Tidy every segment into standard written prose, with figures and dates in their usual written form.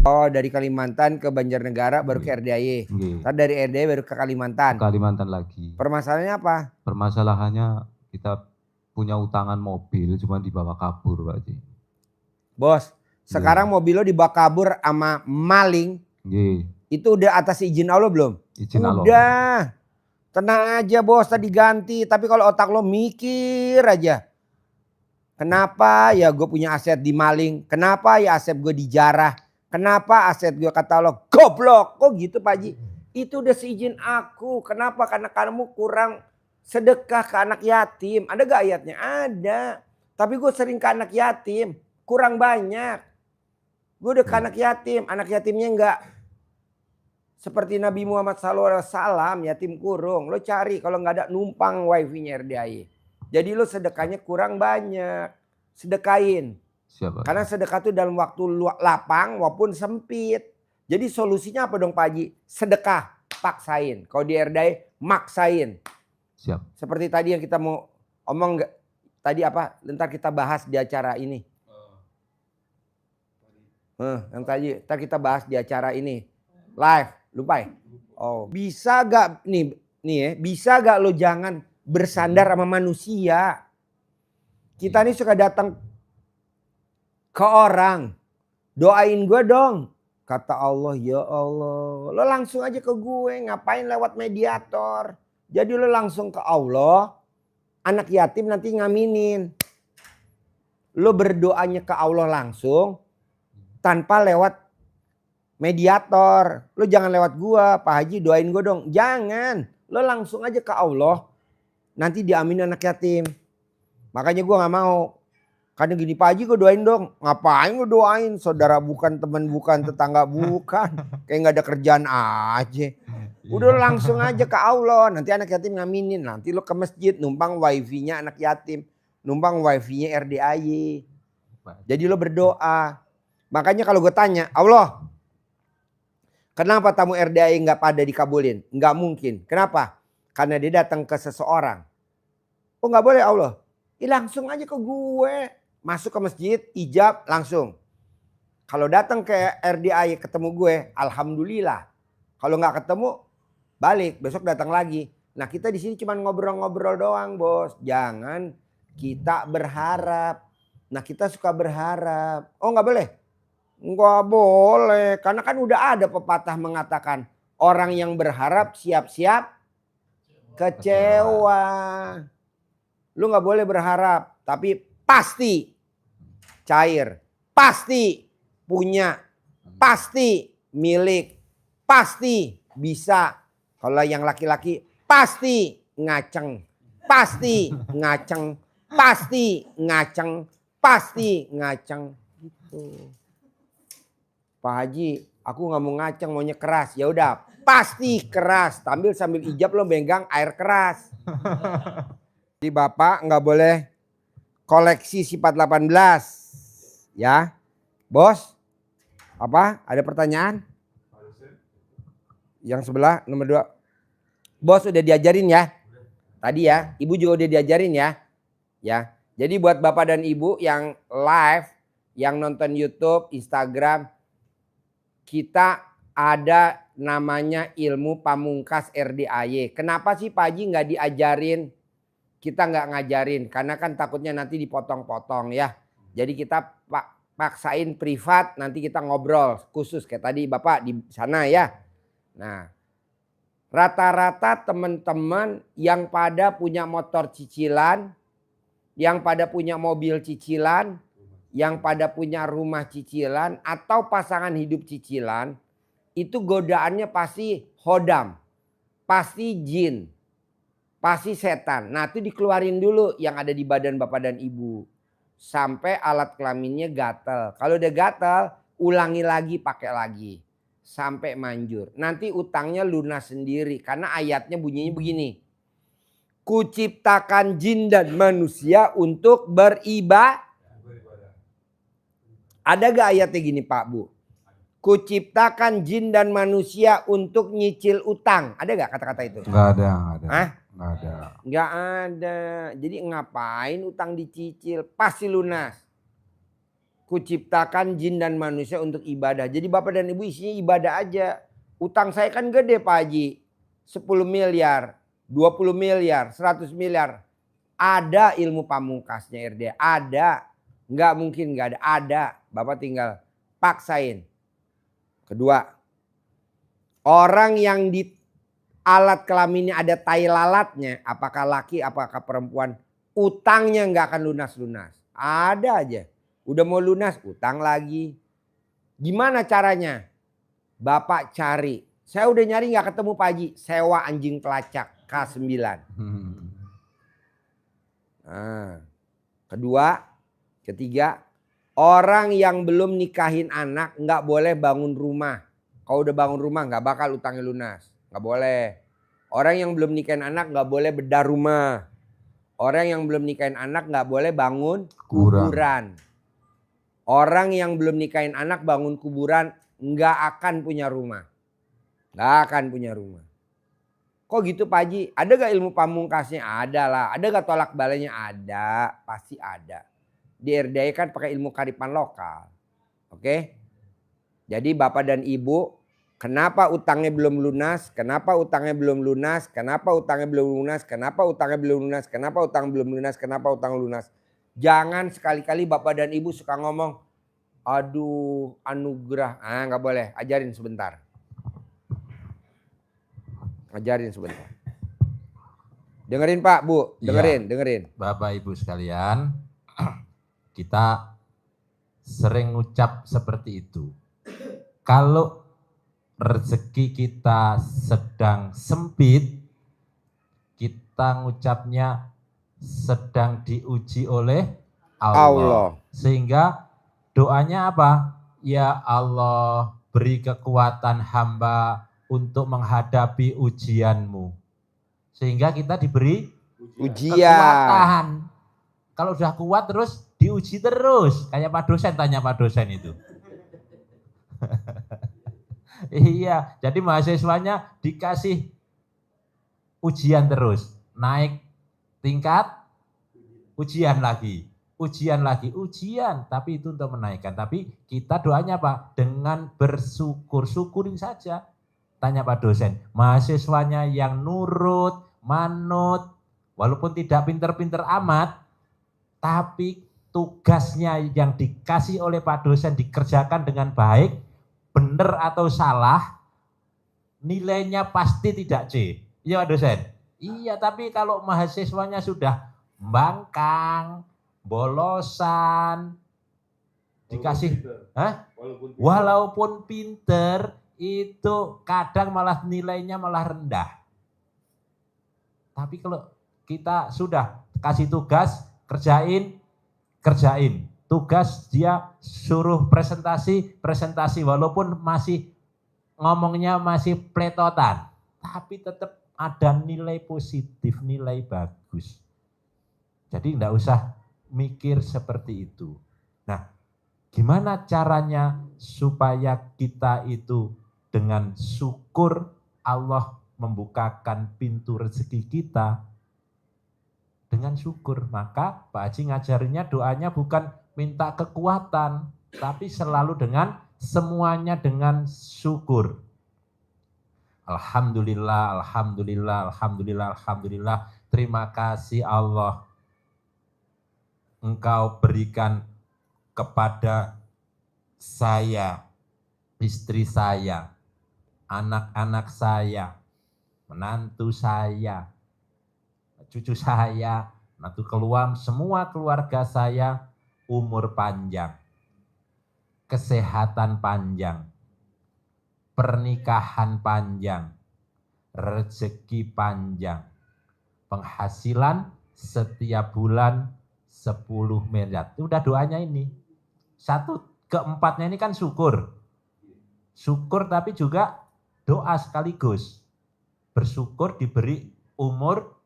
Oh, dari Kalimantan ke Banjarnegara baru ke RDIY. Ntar dari RDIY baru ke Kalimantan. Kalimantan lagi. Permasalahannya apa? Permasalahannya kita punya utangan mobil cuma dibawa kabur, Pak Haji. Bos, sekarang mobil lo dibawa kabur sama maling. Itu udah atas izin Allah belum? Izin Allah. Udah. Tenang aja bos, tadi ganti. Tapi kalau otak lo mikir aja. Kenapa ya gue punya aset dimaling? Kenapa ya aset gue dijarah? Kenapa aset gue kata lo goblok? Kok gitu Pak Haji? Itu udah seizin aku. Kenapa? Karena kamu kurang sedekah ke anak yatim. Ada gak ayatnya? Ada. Tapi gue sering ke anak yatim. Kurang banyak. Gue udah ke anak yatim. Anak yatimnya enggak seperti Nabi Muhammad SAW, yatim kurung. Lo cari kalau nggak ada numpang wifi-nya RDIY. Jadi lo sedekahnya kurang banyak. Sedekahin. Siapa? Karena sedekah itu dalam waktu lapang maupun sempit. Jadi solusinya apa dong Pak Haji? Sedekah. Paksain. Kalau di RDIY maksain. Siap. Seperti tadi yang kita mau omong. Tadi apa? Ntar kita bahas di acara ini. Yang tadi ntar kita bahas di acara ini. Live. Lupa ya? Oh, bisa gak nih ya, bisa gak lo jangan bersandar sama manusia. Kita nih suka datang ke orang. Doain gue dong. Kata Allah, ya Allah. Lo langsung aja ke gue, ngapain lewat mediator. Jadi lo langsung ke Allah. Anak yatim nanti ngaminin. Lo berdoanya ke Allah langsung. Tanpa lewat mediator. Lo jangan lewat gua, Pak Haji doain gua dong. Jangan. Lo langsung aja ke Allah. Nanti diaminin anak yatim. Makanya gua gak mau. Kadang gini, Pak Haji gua doain dong. Ngapain gua doain? Saudara bukan, teman bukan, tetangga bukan. Kayak gak ada kerjaan aja. Udah langsung aja ke Allah. Nanti anak yatim ngaminin. Nanti lo ke masjid numpang wifi-nya anak yatim. Numpang wifi-nya RDIY. Jadi lo berdoa. Makanya kalau gue tanya, Allah, kenapa tamu RDIY nggak pada dikabulin? Nggak mungkin. Kenapa? Karena dia datang ke seseorang. Oh nggak boleh Allah. Langsung aja ke gue. Masuk ke masjid, ijab langsung. Kalau datang ke RDIY ketemu gue, alhamdulillah. Kalau nggak ketemu, balik. Besok datang lagi. Nah kita di sini cuma ngobrol-ngobrol doang bos. Jangan kita berharap. Nah kita suka berharap. Oh nggak boleh. Nggak boleh, karena kan udah ada pepatah mengatakan orang yang berharap siap-siap kecewa. Lu nggak boleh berharap, tapi pasti cair, pasti punya, pasti milik, pasti bisa. Kalau yang laki-laki pasti ngaceng, pasti ngaceng, pasti ngaceng, pasti ngaceng gitu. Pak Haji, aku nggak mau ngaceng, maunya keras. Ya udah, pasti keras. Sambil ijab lo megang air keras. Jadi Bapak nggak boleh koleksi sifat 18. Ya, Bos. Apa? Ada pertanyaan? Yang sebelah nomor 2. Bos udah diajarin ya? Tadi ya, Ibu juga udah diajarin ya? Ya. Jadi buat Bapak dan Ibu yang live, yang nonton YouTube, Instagram, kita ada namanya ilmu pamungkas RDIY. Kenapa sih Pak Haji nggak diajarin? Kita nggak ngajarin karena kan takutnya nanti dipotong-potong ya. Jadi kita paksain privat, nanti kita ngobrol khusus kayak tadi Bapak di sana ya. Nah, rata-rata teman-teman yang pada punya motor cicilan, yang pada punya mobil cicilan, yang pada punya rumah cicilan atau pasangan hidup cicilan, itu godaannya pasti hodam, pasti jin, pasti setan. Nah itu dikeluarin dulu yang ada di badan Bapak dan Ibu. Sampai alat kelaminnya gatel. Kalau udah gatel, ulangi lagi, pakai lagi. Sampai manjur. Nanti utangnya lunas sendiri. Karena ayatnya bunyinya begini. Kuciptakan jin dan manusia untuk beribadah. Ada gak ayatnya gini Pak Bu? Kuciptakan jin dan manusia untuk nyicil utang. Ada gak kata-kata itu? Gak ada. Hah? Gak ada. Gak ada. Jadi ngapain utang dicicil? Pasti lunas. kuciptakan jin dan manusia untuk ibadah. Jadi Bapak dan Ibu isinya ibadah aja. Utang saya kan gede Pak Haji. 10 miliar, 20 miliar, 100 miliar. Ada ilmu pamungkasnya RD. Ada. Nggak mungkin nggak ada. Ada. Bapak tinggal paksain. Kedua. Orang yang di alat kelaminnya ada tai lalatnya. Apakah laki, apakah perempuan. Utangnya nggak akan lunas-lunas. Ada aja. Udah mau lunas, utang lagi. Gimana caranya? Bapak cari. Saya udah nyari gak ketemu Pak Haji. Sewa anjing pelacak K9. Nah, kedua, ketiga. Orang yang belum nikahin anak gak boleh bangun rumah. Kalau udah bangun rumah gak bakal utangnya lunas. Gak boleh. Orang yang belum nikahin anak gak boleh bedah rumah. Orang yang belum nikahin anak gak boleh bangun kuburan. Orang yang belum nikahin anak bangun kuburan nggak akan punya rumah. Nggak akan punya rumah. Kok gitu Pak Haji? Ada gak ilmu pamungkasnya? Ada lah. Ada gak tolak balenya? Ada. Pasti ada. Di RDI kan pakai ilmu karipan lokal. Oke? Jadi Bapak dan Ibu, kenapa utangnya belum lunas? Kenapa utangnya belum lunas? Kenapa utangnya belum lunas? Kenapa utangnya belum lunas? Kenapa utang belum lunas? Kenapa utang lunas? Jangan sekali-kali Bapak dan Ibu suka ngomong, aduh anugerah. Nggak boleh, ajarin sebentar. Ajarin sebentar. Dengerin Pak, Bu, dengerin. Bapak Ibu sekalian, kita sering ngucap seperti itu. Kalau rezeki kita sedang sempit, kita ngucapnya sedang diuji oleh Allah. Sehingga doanya apa? Ya Allah, beri kekuatan hamba untuk menghadapi ujianmu. Sehingga kita diberi ujian. Kekuatan. Kalau udah kuat terus diuji terus. Kayak Pak dosen, tanya Pak dosen itu. Iya, jadi mahasiswanya dikasih ujian terus. Naik tingkat, ujian lagi. Tapi itu untuk menaikkan. Tapi kita doanya apa? Dengan bersyukur. Syukurin saja. Tanya Pak dosen, mahasiswanya yang nurut, manut, walaupun tidak pinter-pinter amat, tapi tugasnya yang dikasih oleh Pak dosen dikerjakan dengan baik, benar atau salah, nilainya pasti tidak C. Iya Pak dosen? Iya, tapi kalau mahasiswanya sudah bangkang, bolosan, dikasih, walaupun pinter, itu kadang malah nilainya malah rendah. Tapi kalau kita sudah kasih tugas, kerjain. Tugas dia suruh presentasi walaupun masih ngomongnya masih pletotan. Tapi tetap ada nilai positif, nilai bagus. Jadi enggak usah mikir seperti itu. Nah, gimana caranya supaya kita itu dengan syukur Allah membukakan pintu rezeki kita dengan syukur. Maka Pak Haji ngajarinya doanya bukan minta kekuatan, tapi selalu dengan semuanya dengan syukur. Alhamdulillah, alhamdulillah, alhamdulillah, alhamdulillah. Terima kasih Allah. Engkau berikan kepada saya, istri saya, anak-anak saya, menantu saya, cucu saya, menantu keluar, semua keluarga saya umur panjang, kesehatan panjang, pernikahan panjang, rezeki panjang, penghasilan setiap bulan 10 miliar. Itu udah doanya ini. Satu keempatnya ini kan syukur. Syukur tapi juga doa sekaligus. Bersyukur diberi umur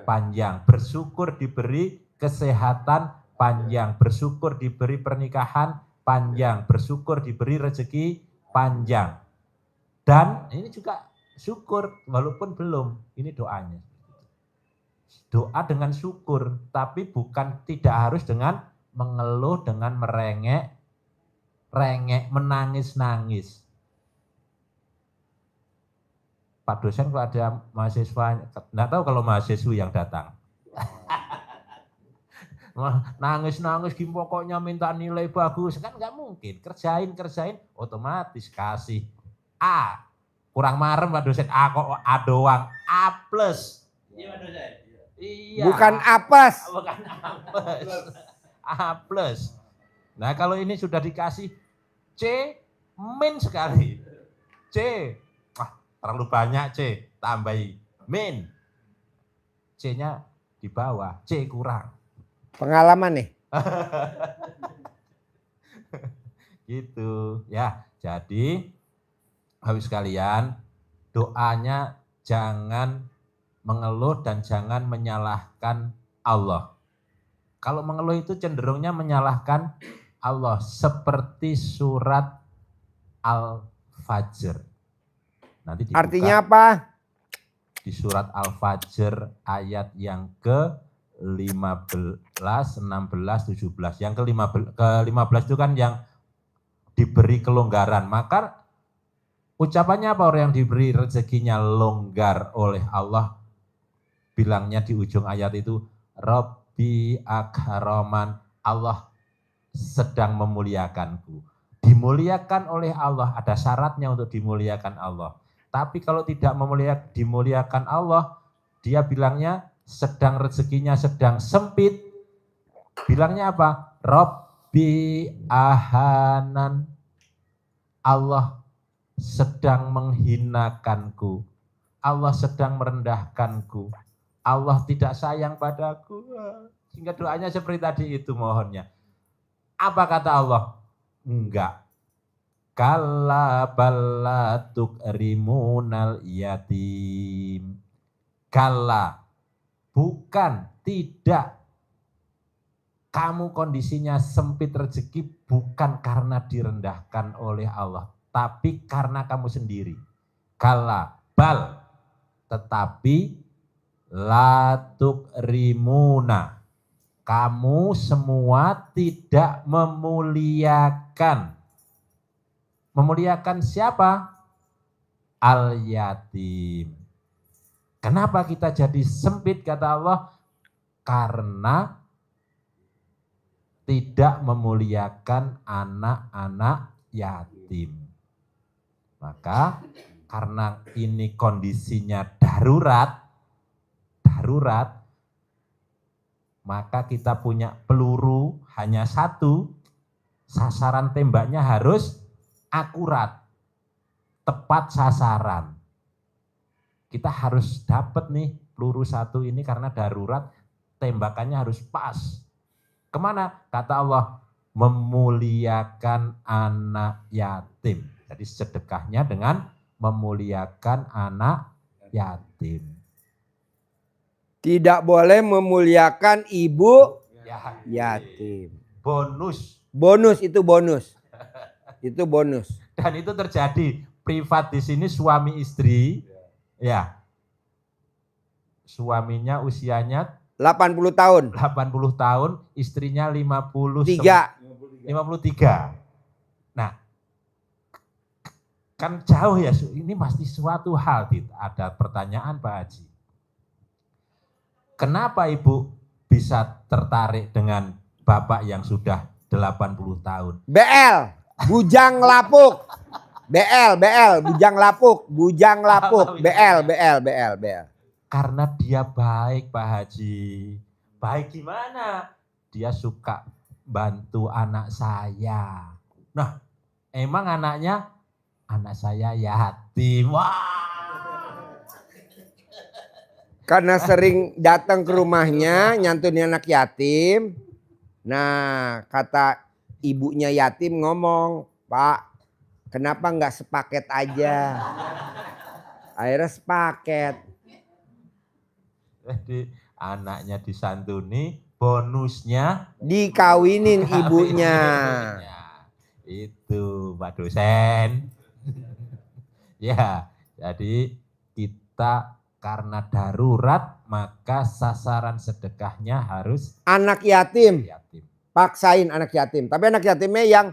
panjang. Bersyukur diberi kesehatan panjang. Bersyukur diberi pernikahan panjang. Bersyukur diberi rezeki panjang. Dan ini juga syukur walaupun belum. Ini doanya. Doa dengan syukur, tapi bukan tidak harus dengan mengeluh, dengan merengek, rengek, menangis-nangis. Pak dosen kalau ada mahasiswa, enggak tahu kalau mahasiswa yang datang. Nangis-nangis pokoknya minta nilai bagus, kan nggak mungkin. Kerjain, otomatis kasih A. Kurang marem Pak dosen, A kok A doang, A plus. Iya Pak dosen. Iya. Bukan apes. Bukan apes. A plus. Nah kalau ini sudah dikasih C, min sekali. C, terlalu banyak C, tambahi min. C-nya di bawah, C kurang. Pengalaman nih. Gitu ya. Jadi habis kalian doanya jangan mengeluh dan jangan menyalahkan Allah. Kalau mengeluh itu cenderungnya menyalahkan Allah seperti surat Al-Fajr. Nanti dibuka Artinya apa? di surat Al-Fajr ayat yang ke-15, 16, 17. Yang ke-15 itu kan yang diberi kelonggaran. Maka ucapannya apa orang yang diberi rezekinya longgar oleh Allah? Bilangnya di ujung ayat itu, Rabbi akraman, Allah sedang memuliakanku. Dimuliakan oleh Allah, ada syaratnya untuk dimuliakan Allah. Tapi kalau tidak dimuliakan Allah, dia bilangnya sedang rezekinya sedang sempit. Bilangnya apa? Rabbi ahanan, Allah sedang menghinakanku. Allah sedang merendahkanku. Allah tidak sayang padaku. Sehingga doanya seperti tadi itu mohonnya. Apa kata Allah? Enggak. Kalla balla tukrimunal yatim. Kalla, bukan, tidak. Kamu kondisinya sempit rezeki bukan karena direndahkan oleh Allah, tapi karena kamu sendiri. Kalla, bal, tetapi la tukrimuna, kamu semua tidak memuliakan. Memuliakan siapa? Al-yatim. Kenapa kita jadi sempit kata Allah? Karena tidak memuliakan anak-anak yatim. Maka karena ini kondisinya darurat, maka kita punya peluru hanya satu, sasaran tembaknya harus akurat, tepat sasaran. Kita harus dapat nih peluru satu ini karena darurat, tembakannya harus pas. Kemana? Kata Allah, memuliakan anak yatim. Jadi sedekahnya dengan memuliakan anak yatim. Tidak boleh memuliakan ibu yatim. Bonus. Bonus itu bonus. Itu bonus. Dan itu terjadi privat di sini suami istri. Ya. Suaminya usianya 80 tahun. 80 tahun, istrinya 53. Nah, kan jauh ya, ini pasti suatu hal. Ada pertanyaan Pak Haji. Kenapa Ibu bisa tertarik dengan Bapak yang sudah 80 tahun? BL, bujang lapuk. BL, bujang lapuk, BL. Karena dia baik Pak Haji. Baik gimana? Dia suka bantu anak saya. Nah, emang anaknya? Anak saya yatim. Wah. Karena sering datang ke rumahnya nyantunin anak yatim. Nah, kata ibunya yatim ngomong, Pak, kenapa nggak sepaket aja? Akhirnya sepaket. Jadi anaknya disantuni, bonusnya Dikawinin ibunya. Itu Pak dosen. Ya, jadi kita karena darurat maka sasaran sedekahnya harus Anak yatim. yatim. Paksain anak yatim. Tapi anak yatimnya yang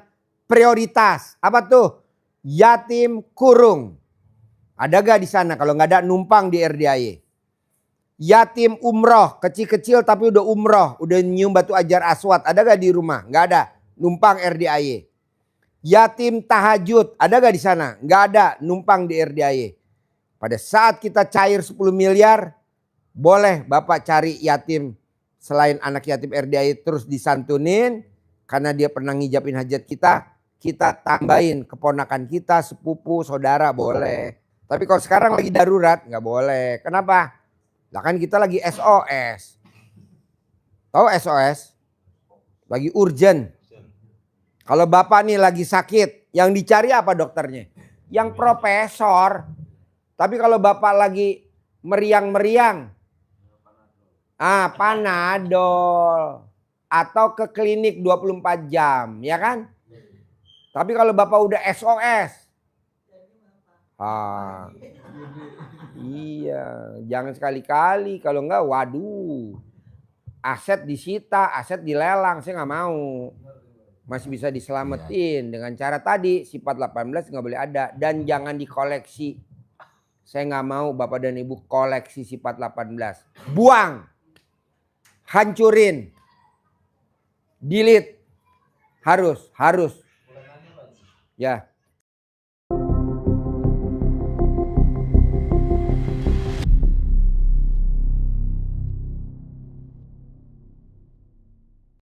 prioritas. Apa tuh? Yatim kurung. Ada gak di sana? Kalau nggak ada numpang di RDAY. Yatim umroh, kecil-kecil tapi udah umroh, udah nyium batu ajar aswad. Ada gak di rumah? Nggak ada. Numpang RDAY. Yatim tahajud, ada gak di sana? Nggak ada, numpang di RDAY. Pada saat kita cair 10 miliar, boleh Bapak cari yatim selain anak yatim RDAY terus disantunin. Karena dia pernah ngijabin hajat kita tambahin keponakan kita, sepupu, saudara boleh. Tapi kalau sekarang lagi darurat nggak boleh. Kenapa? Lah kan kita lagi SOS. Tahu SOS? Lagi urgent. Kalau Bapak nih lagi sakit, yang dicari apa dokternya? Yang profesor. Tapi kalau Bapak lagi meriang-meriang, Panadol. Atau ke klinik 24 jam, ya kan? Tapi kalau Bapak udah SOS, iya, jangan sekali-kali. Kalau enggak, waduh, aset disita, aset dilelang, saya nggak mau. Masih bisa diselamatin dengan cara tadi, sifat 18 nggak boleh ada. Dan jangan dikoleksi. Saya nggak mau Bapak dan Ibu koleksi sifat 18. Buang. Hancurin. Delete. Harus. Ya.